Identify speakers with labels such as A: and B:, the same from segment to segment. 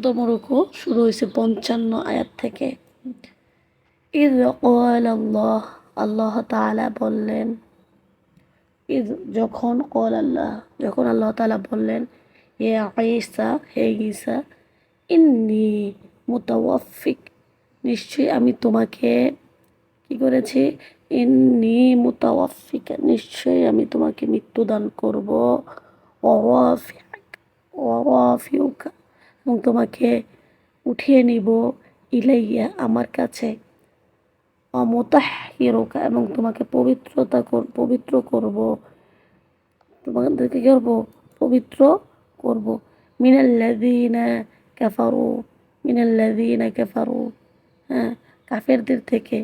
A: চতুর্থ রুকু শুরু হয়েছে 55 আয়াত থেকে। ইদ ক্বাল আল্লাহ, আল্লাহ তাআলা বললেন, ইদ যখন, ক্বাল আল্লাহ যখন আল্লাহ তাআলা বললেন, ইয়া ঈসা, হে ঈসা, ইন্নী মুতাওয়াফিক, নিশ্চয়ই আমি তোমাকে কি করেছি, ইন্নী মুতাওয়াফিকা, নিশ্চয়ই আমি তোমাকে মৃত্যুদান করব, ওয়ারাফিউকা, এবং তোমাকে উঠিয়ে নিব, ইলাইয়া আমার কাছে, অমুতাহহিরুকা, এবং তোমাকে পবিত্র করব, তোমাদেরকে কি করব, পবিত্র করব, মিনাল্লাযীনা কাফারু, মিনাল্লাযীনা কাফারু, হ্যাঁ কাফেরদের থেকে,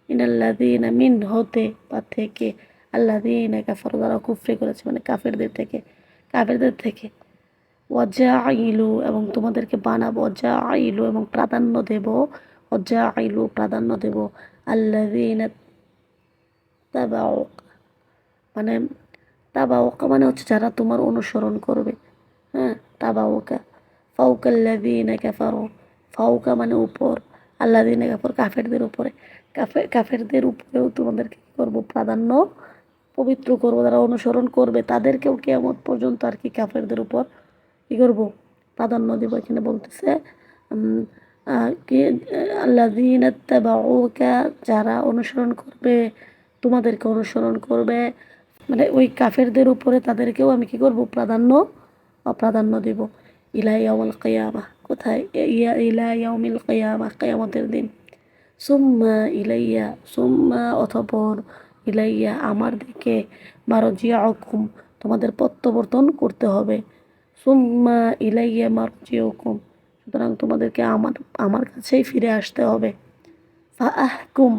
A: মিনাল্লাযীনা মিন হতে বা থেকে, আল্লাযীনা কাফারু যারা কুফরি করেছে, মানে কাফেরদের থেকে ওয়াজাইলু, এবং তোমাদেরকে বানাবো, ওয়াজাইলু এবং প্রাধান্য দেব, ওয়াজাইলু প্রাধান্য দেব, আল্লাযীনা তাবাউক, মানে তাবাউকা মানে হচ্ছে যারা তোমার অনুসরণ করবে, হ্যাঁ তাবাউকা, ফাউকাল্লাযীনা কাফারু, ফাউকা মানে উপর, আল্লাযীনা কাফারু কাফেরদের উপরে, কাফেরদের উপরেও তোমাদেরকে কী করবো, প্রাধান্য, পবিত্র করবো, যারা অনুসরণ করবে তাদেরকেও কিয়ামত পর্যন্ত আর কি কাফেরদের উপর কী করবো, প্রাধান্য দিব। এখানে বলতেছে কি, আল্লাযীনা তাবাউকা, যারা অনুসরণ করবে, তোমাদেরকে অনুসরণ করবে, মানে ওই কাফেরদের উপরে তাদেরকেও আমি কি করব, প্রাধান্য দেব, ইলা ইয়াউমিল কিয়ামা, কোথায়, ইলা ইয়াউমিল কিয়ামা, কিয়ামতের দিন, সুম্মা অতঃপর, ইলাইয়া আমার দিকে, মারজিউকুম তোমাদের প্রত্যাবর্তন করতে হবে, সুম্মা ইলাইয়া মারজিউকুম, সুতরাং তোমাদেরকে আমার কাছেই ফিরে আসতে হবে, ফাআহকুম,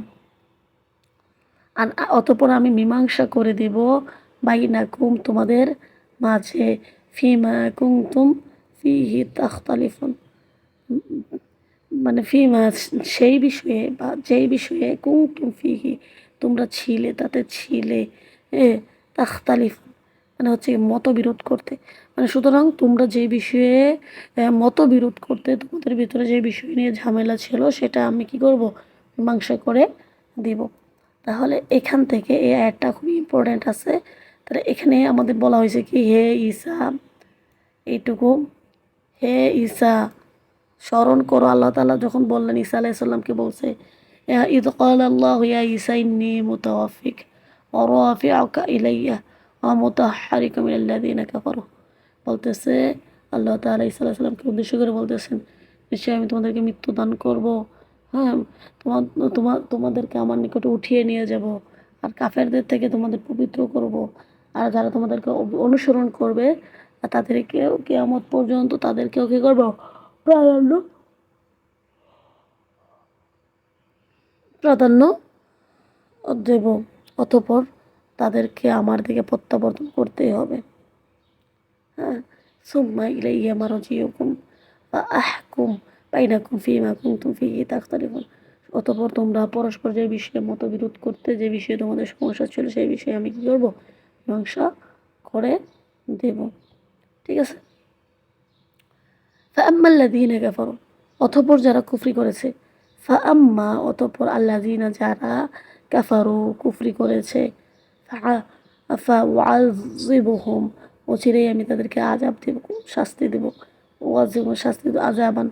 A: আর অতঃপর আমি মীমাংসা করে দেব, বাইনাকুম তোমাদের মাঝে, ফিমা কুনতুম ফিহি তাখতালিফুন, মানে ফিমা সেই বিষয়ে, বা যেই বিষয়ে, কুনতুম ফিহি তোমরা ছিলে, তাতে ছিলে, তাখতালিফুন মানে হচ্ছে মতবিরোধ করতে, মানে সুতরাং তোমরা যে বিষয়ে মতবিরোধ করতে, তোমাদের ভিতরে যে বিষয় নিয়ে ঝামেলা ছিল সেটা আমি কি করব, মীমাংসা করে দিব। তাহলে এখান থেকে এই আয়াতটা খুবই ইম্পর্ট্যান্ট আছে। তাহলে এখানে আমাদের বলা হয়েছে কি, হে ঈসা, এইটুকু, হে ঈসা স্মরণ করো, আল্লাহ তাআলা যখন বললেন ঈসা আলাইহিস সালামকে বলছে, ইদ ক্বালা আল্লাহু ইয়া ঈসা ইন্নী মুতাওয়াফিক ওয়া রাফিউকা ইলাইয়া ওয়া মুতাহহিরুকা মিনাল্লাযীনা কাফারু, বলতেছে আল্লাহ তাআলা ঈসা আলাইহিস সালামকে উদ্দেশ্য করে বলতেছেন, নিশ্চয়ই আমি তোমাদেরকে মৃত্যু দান করব, হ্যাঁ তোমাদেরকে আমার নিকটে উঠিয়ে নিয়ে যাব, আর কাফেরদের থেকে তোমাদের পবিত্র করব, আর যারা তোমাদেরকে অনুসরণ করবে তাদেরকেও কিয়ামত পর্যন্ত তাদেরকেও কী করবো, প্রাধান্য দেব, অতঃপর তাদেরকে আমার দিকে প্রত্যাবর্তন করতেই হবে, হ্যাঁ, সুম্মা ইলাইয়া মারজিউকুম ফাআহকুম বাইনাকুম ফীমা কুনতুম ফীহি তাখতালিফুন, অতঃপর তোমরা পরস্পর যে বিষয়ে মতবিরোধ করতে, যে বিষয়ে তোমাদের সমস্যা ছিল সেই বিষয়ে আমি কী করবো, মীমাংসা করে দেব। ঠিক আছে। ফাআম্মাল্লাযীনা কাফারু, অতঃপর যারা কুফরি করেছে, অতঃপর আল্লাযীনা যারা কাফারু কুফরি করেছে, ফাউআযিবুহুম, অচিরেই আমি তাদেরকে আযাব দেব, শাস্তি দেব, ওয়াজিবুন শাস্তি, আযাবান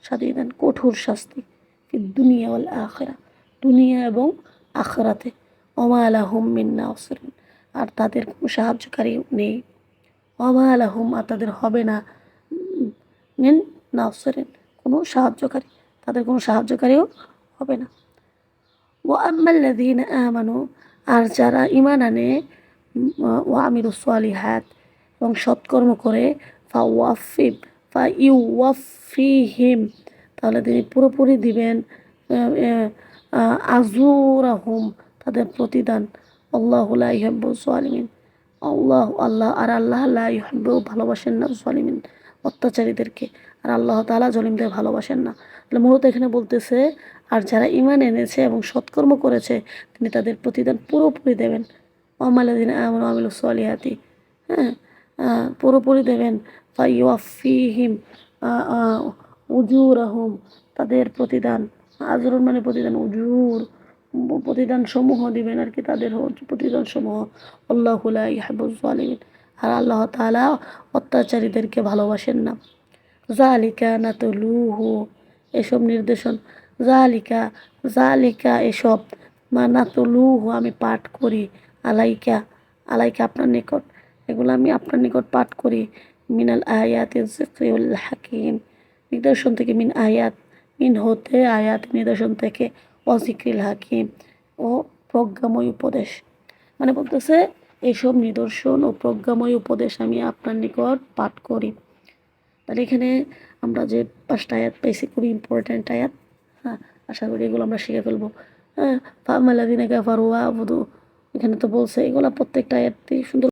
A: শাদীদান কঠোর শাস্তি, ফিদ দুনিয়া ওয়াল আখিরা, দুনিয়া এবং আখিরাতে, ওমা লাহুম মিন নাসিরিন, আর তাদের কোনো সাহায্যকারী নেই, ওমা লাহুম আর তাদের হবে না, মিন নাসিরিন কোনো সাহায্যকারী, তাদের কোনো সাহায্যকারীও হবে না। ওয়া আম্মাল্লাযীনা আমানু, আর যারা ঈমান আনে, ওয়া আমিলুস সালিহাত এবং সৎকর্ম করে, ফাইউওয়াফিহিম তাহলে তিনি পুরোপুরি দিবেন, আজুরাহুম তাদের প্রতিদান, আল্লাহু লা ইউহিব্বুজ জালিমিন, আল্লাহ আর আল্লাহ লা ইউহিব্বু ভালোবাসেন না জালিমিন অত্যাচারীদেরকে, আর আল্লাহ তাআলা জালিমদের ভালোবাসেন না। তাহলে মূলত এখানে বলতেছে, আর যারা ঈমান এনেছে এবং সৎকর্ম করেছে তিনি তাদের প্রতিদান পুরোপুরি দেবেন, ওয়াম্মাল্লাযীনা আমানু ওয়া আমিলুস সালিহাতি, হ্যাঁ পুরোপুরি দেবেন, ফাইউওয়াফিহিম উজুরাহুম, তাদের প্রতিদান, আজরুন মানে প্রতিদান, উজুর প্রতিদান সমূহ দিবেন আর কি, তাদের প্রতিদান সমূহ। আল্লাহু লা ইউহিব্বুজ জালিমিন, আর আল্লাহ তাআলা অত্যাচারীদেরকে ভালোবাসেন না। জালিকা নাতলুহু, এসব নির্দেশন, জালিকা জালিকা এসব, নাতলুহু আমি পাঠ করি, আলাইকা আলাইকা আপনার নিকট, এগুলো আমি আপনার নিকট পাঠ করি, মিনাল আয়াতি যিকরিল হাকিম, নিদর্শন থেকে, মিন আয়াত, মিন হতে আয়াত নিদর্শন থেকে, অজিক্রিল হাকিম ও প্রজ্ঞাময় উপদেশ, মানে বলতেছে এইসব নিদর্শন ও প্রজ্ঞাময় উপদেশ আমি আপনার নিকট পাঠ করি। তাহলে এখানে আমরা যে 5টা আয়াত পাইছি, খুবই ইম্পর্ট্যান্ট আয়াত। হ্যাঁ, আশা করি এগুলো আমরা শিখে ফেলবো। হ্যাঁ, ফামাল্লাযিনা কাফারু ওয়া আবুদু, এখানে তো বলছে এগুলো প্রত্যেকটা আয়াতই সুন্দর